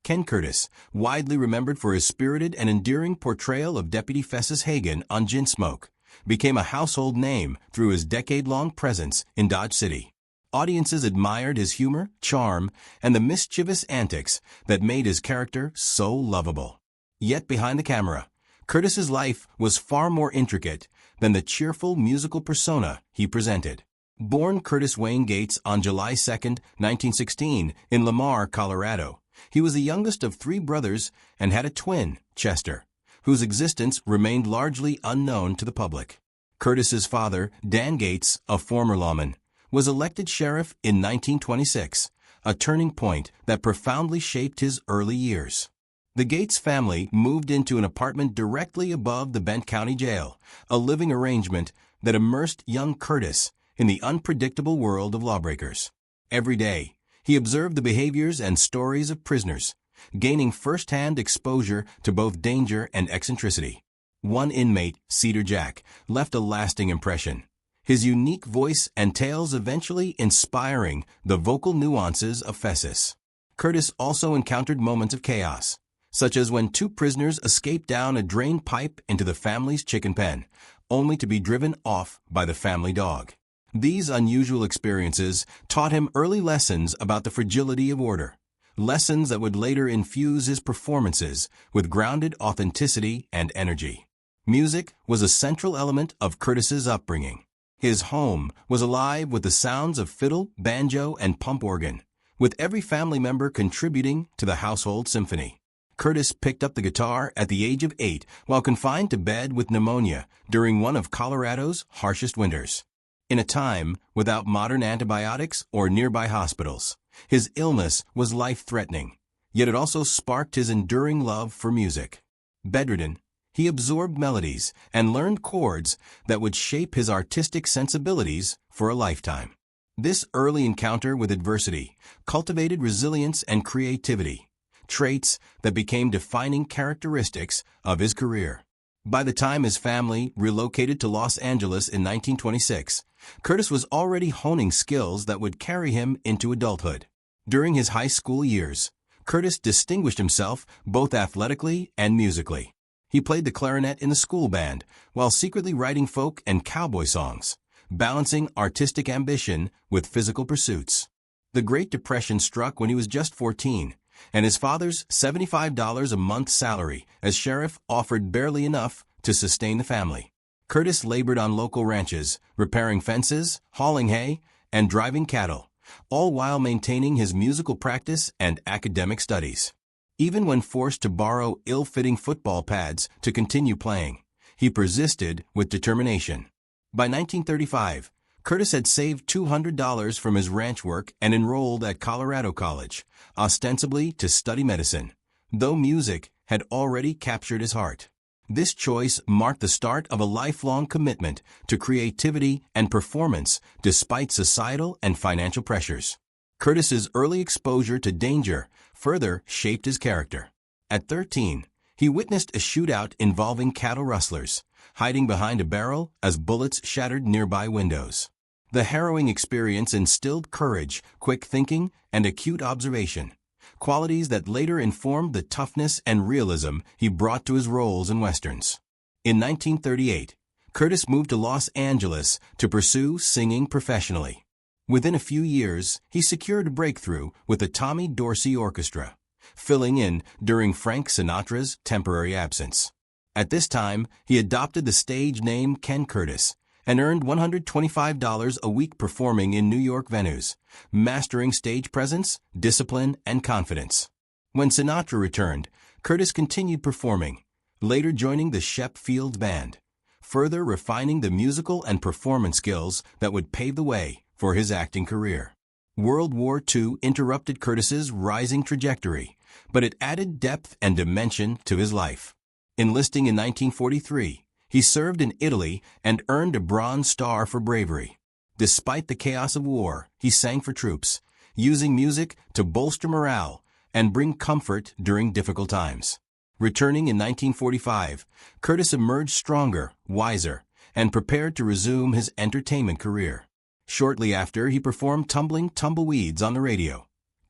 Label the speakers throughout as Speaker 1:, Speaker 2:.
Speaker 1: Ken Curtis, widely remembered for his spirited and endearing portrayal of Deputy Festus Hagen on Gunsmoke, became a household name through his decade-long presence in Dodge City. Audiences admired his humor, charm, and the mischievous antics that made his character so lovable. Yet behind the camera, Curtis's life was far more intricate than the cheerful musical persona he presented. Born Curtis Wayne Gates on July 2, 1916, in Lamar, Colorado, he was the youngest of 3 brothers and had a twin, Chester, whose existence remained largely unknown to the public. Curtis's father, Dan Gates, a former lawman, was elected sheriff in 1926, a turning point that profoundly shaped his early years. The Gates family moved into an apartment directly above the Bent County Jail, a living arrangement that immersed young Curtis in the unpredictable world of lawbreakers. Every day, he observed the behaviors and stories of prisoners, gaining first-hand exposure to both danger and eccentricity. One inmate, Cedar Jack, left a lasting impression, his unique voice and tales eventually inspiring the vocal nuances of Festus. Curtis also encountered moments of chaos, such as when 2 prisoners escaped down a drain pipe into the family's chicken pen, only to be driven off by the family dog. These unusual experiences taught him early lessons about the fragility of order, lessons that would later infuse his performances with grounded authenticity and energy. Music was a central element of Curtis's upbringing. His home was alive with the sounds of fiddle, banjo, and pump organ, with every family member contributing to the household symphony. Curtis picked up the guitar at the age of 8 while confined to bed with pneumonia during one of Colorado's harshest winters. In a time without modern antibiotics or nearby hospitals, his illness was life-threatening, yet it also sparked his enduring love for music. Bedridden, he absorbed melodies and learned chords that would shape his artistic sensibilities for a lifetime. This early encounter with adversity cultivated resilience and creativity, traits that became defining characteristics of his career. By the time his family relocated to Los Angeles in 1926, Curtis was already honing skills that would carry him into adulthood. During his high school years, Curtis distinguished himself both athletically and musically. He played the clarinet in the school band while secretly writing folk and cowboy songs, balancing artistic ambition with physical pursuits. The Great Depression struck when he was just 14, and his father's $75 a month salary as sheriff offered barely enough to sustain the family. Curtis labored on local ranches, repairing fences, hauling hay, and driving cattle, all while maintaining his musical practice and academic studies. Even when forced to borrow ill-fitting football pads to continue playing, he persisted with determination. By 1935, Curtis had saved $200 from his ranch work and enrolled at Colorado College, ostensibly to study medicine, though music had already captured his heart. This choice marked the start of a lifelong commitment to creativity and performance despite societal and financial pressures. Curtis's early exposure to danger further shaped his character. At 13, he witnessed a shootout involving cattle rustlers, hiding behind a barrel as bullets shattered nearby windows. The harrowing experience instilled courage, quick thinking, and acute observation, qualities that later informed the toughness and realism he brought to his roles in westerns. In 1938, Curtis moved to Los Angeles to pursue singing professionally. Within a few years, he secured a breakthrough with the Tommy Dorsey Orchestra, filling in during Frank Sinatra's temporary absence. At this time, he adopted the stage name Ken Curtis and earned $125 a week performing in New York venues, mastering stage presence, discipline, and confidence. When Sinatra returned, Curtis continued performing, later joining the Shep Field Band, further refining the musical and performance skills that would pave the way for his acting career. World War II interrupted Curtis's rising trajectory, but it added depth and dimension to his life. Enlisting in 1943, he served in Italy and earned a Bronze Star for bravery. Despite the chaos of war, he sang for troops, using music to bolster morale and bring comfort during difficult times. Returning in 1945, Curtis emerged stronger, wiser, and prepared to resume his entertainment career. Shortly after, he performed Tumbling Tumbleweeds on the radio,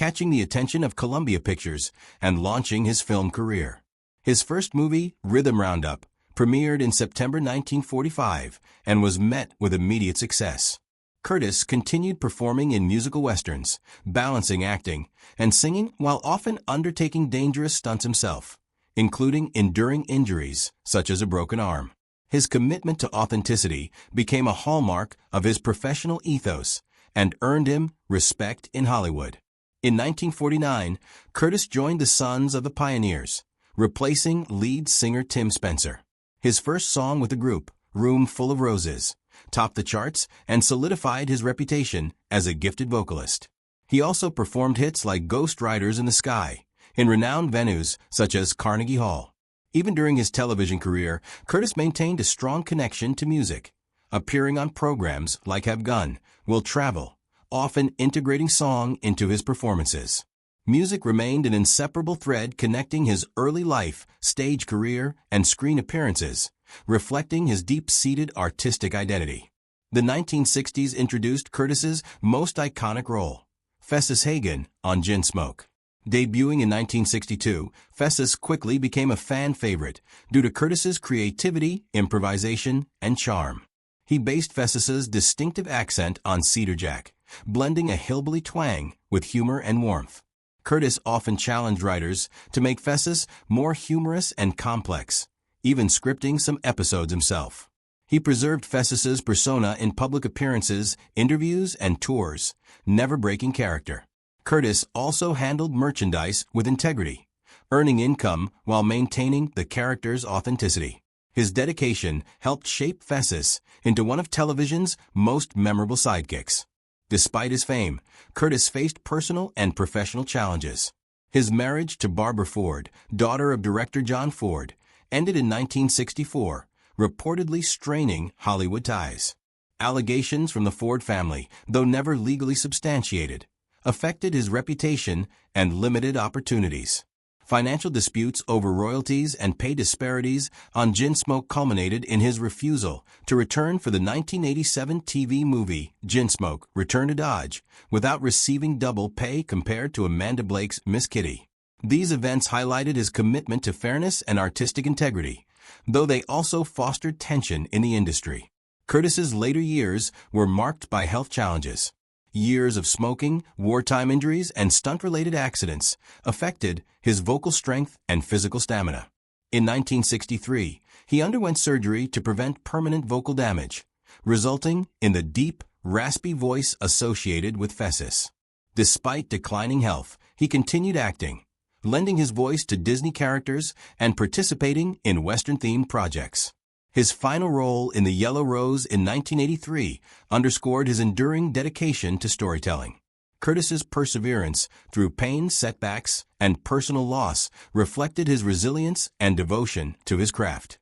Speaker 1: catching the attention of Columbia Pictures and launching his film career. His first movie, Rhythm Roundup, premiered in September 1945 and was met with immediate success. Curtis continued performing in musical westerns, balancing acting and singing while often undertaking dangerous stunts himself, including enduring injuries such as a broken arm. His commitment to authenticity became a hallmark of his professional ethos and earned him respect in Hollywood. In 1949, Curtis joined the Sons of the Pioneers, replacing lead singer Tim Spencer. His first song with the group, Room Full of Roses, topped the charts and solidified his reputation as a gifted vocalist. He also performed hits like Ghost Riders in the Sky in renowned venues such as Carnegie Hall. Even during his television career, Curtis maintained a strong connection to music, appearing on programs like Have Gun, Will Travel, often integrating song into his performances. Music remained an inseparable thread connecting his early life, stage career, and screen appearances, reflecting his deep-seated artistic identity. The 1960s introduced Curtis's most iconic role, Festus Hagen, on Gunsmoke. Debuting in 1962, Festus quickly became a fan favorite due to Curtis's creativity, improvisation, and charm. He based Festus's distinctive accent on Cedar Jack, blending a hillbilly twang with humor and warmth. Curtis often challenged writers to make Festus more humorous and complex, even scripting some episodes himself. He preserved Festus's persona in public appearances, interviews, and tours, never breaking character. Curtis also handled merchandise with integrity, earning income while maintaining the character's authenticity. His dedication helped shape Festus into one of television's most memorable sidekicks. Despite his fame, Curtis faced personal and professional challenges. His marriage to Barbara Ford, daughter of director John Ford, ended in 1964, reportedly straining Hollywood ties. Allegations from the Ford family, though never legally substantiated, affected his reputation and limited opportunities. Financial disputes over royalties and pay disparities on Gunsmoke culminated in his refusal to return for the 1987 TV movie Gunsmoke: Return to Dodge without receiving double pay compared to Amanda Blake's Miss Kitty. These events highlighted his commitment to fairness and artistic integrity, though they also fostered tension in the industry. Curtis's later years were marked by health challenges. Years of smoking, wartime injuries, and stunt-related accidents affected his vocal strength and physical stamina. In 1963, he underwent surgery to prevent permanent vocal damage, resulting in the deep, raspy voice associated with Festus. Despite declining health, he continued acting, lending his voice to Disney characters and participating in Western-themed projects. His final role in The Yellow Rose in 1983 underscored his enduring dedication to storytelling. Curtis's perseverance through pain, setbacks, and personal loss reflected his resilience and devotion to his craft.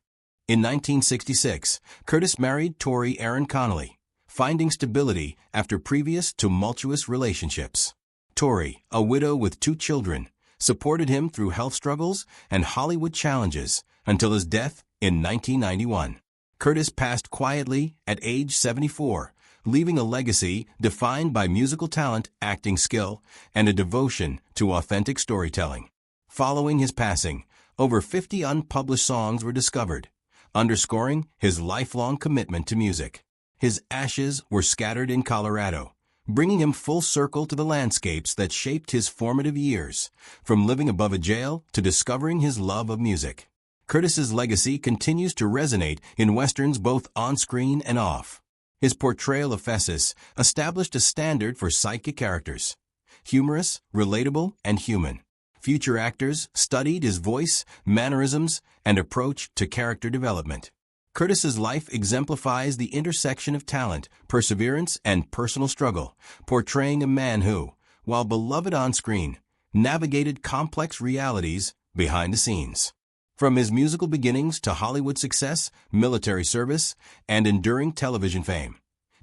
Speaker 1: In 1966, Curtis married Tori Erin Connolly, finding stability after previous tumultuous relationships. Tori, a widow with 2 children, supported him through health struggles and Hollywood challenges until his death in 1991. Curtis passed quietly at age 74, leaving a legacy defined by musical talent, acting skill, and a devotion to authentic storytelling. Following his passing, over 50 unpublished songs were discovered, underscoring his lifelong commitment to music. His ashes were scattered in Colorado, bringing him full circle to the landscapes that shaped his formative years, from living above a jail to discovering his love of music. Curtis's legacy continues to resonate in westerns both on-screen and off. His portrayal of Festus established a standard for psychic characters, humorous, relatable, and human. Future actors studied his voice, mannerisms, and approach to character development. Curtis's life exemplifies the intersection of talent, perseverance, and personal struggle, portraying a man who, while beloved on-screen, navigated complex realities behind the scenes. From his musical beginnings to Hollywood success, military service, and enduring television fame,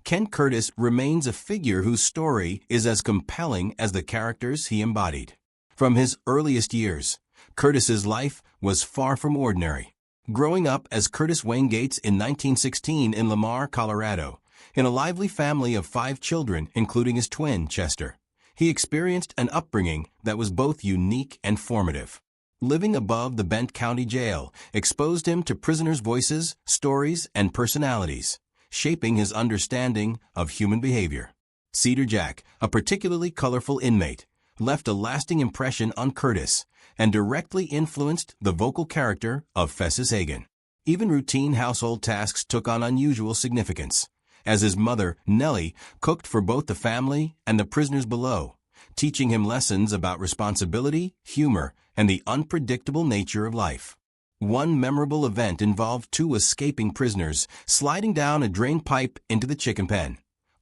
Speaker 1: Ken Curtis remains a figure whose story is as compelling as the characters he embodied. From his earliest years, Curtis's life was far from ordinary. Growing up as Curtis Wayne Gates in 1916 in Lamar, Colorado, in a lively family of 5 children, including his twin, Chester, He experienced an upbringing that was both unique and formative. Living above the Bent County Jail exposed him to prisoners' voices, stories, and personalities, shaping his understanding of human behavior. Cedar Jack, a particularly colorful inmate, left a lasting impression on Curtis and directly influenced the vocal character of Fessus Hagen. Even routine household tasks took on unusual significance, as his mother, Nellie, cooked for both the family and the prisoners below, teaching him lessons about responsibility, humor, and the unpredictable nature of life. One memorable event involved two escaping prisoners sliding down a drain pipe into the chicken pen,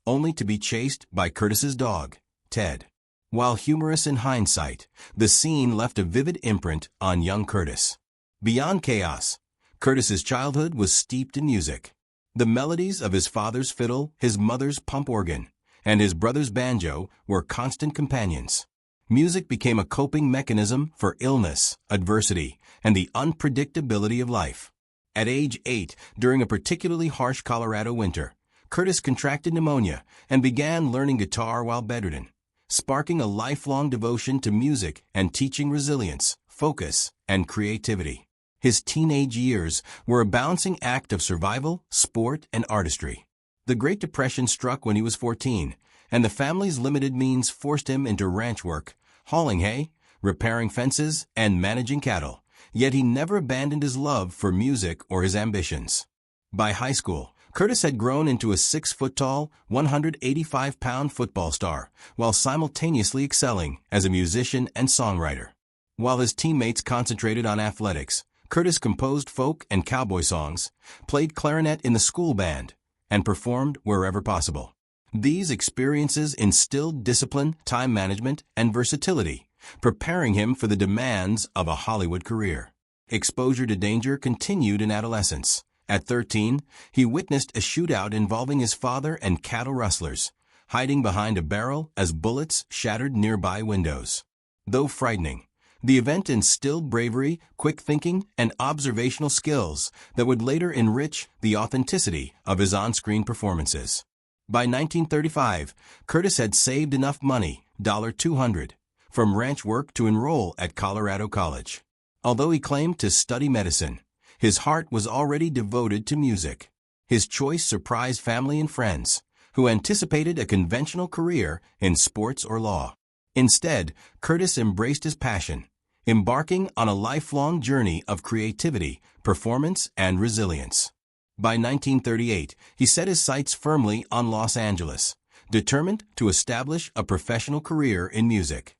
Speaker 1: only to be chased by Curtis's dog, Ted. While humorous in hindsight, the scene left a vivid imprint on young Curtis. Beyond chaos, Curtis's childhood was steeped in music. The melodies of his father's fiddle, his mother's pump organ, and his brother's banjo were constant companions. Music became a coping mechanism for illness, adversity, and the unpredictability of life. At age 8, during a particularly harsh Colorado winter, Curtis contracted pneumonia and began learning guitar while bedridden, sparking a lifelong devotion to music and teaching resilience, focus, and creativity. His teenage years were a balancing act of survival, sport, and artistry. The Great Depression struck when he was 14, and the family's limited means forced him into ranch work, hauling hay, repairing fences, and managing cattle. Yet he never abandoned his love for music or his ambitions. By high school, Curtis had grown into a 6-foot-tall, 185-pound football star, while simultaneously excelling as a musician and songwriter. While his teammates concentrated on athletics, Curtis composed folk and cowboy songs, played clarinet in the school band, and performed wherever possible. These experiences instilled discipline, time management, and versatility, preparing him for the demands of a Hollywood career. Exposure to danger continued in adolescence. At 13, he witnessed a shootout involving his father and cattle rustlers, hiding behind a barrel as bullets shattered nearby windows. Though frightening, the event instilled bravery, quick thinking, and observational skills that would later enrich the authenticity of his on-screen performances. By 1935, Curtis had saved enough money, $200, from ranch work to enroll at Colorado College. Although he claimed to study medicine, his heart was already devoted to music. His choice surprised family and friends, who anticipated a conventional career in sports or law. Instead, Curtis embraced his passion, embarking on a lifelong journey of creativity, performance, and resilience. By 1938, he set his sights firmly on Los Angeles, determined to establish a professional career in music.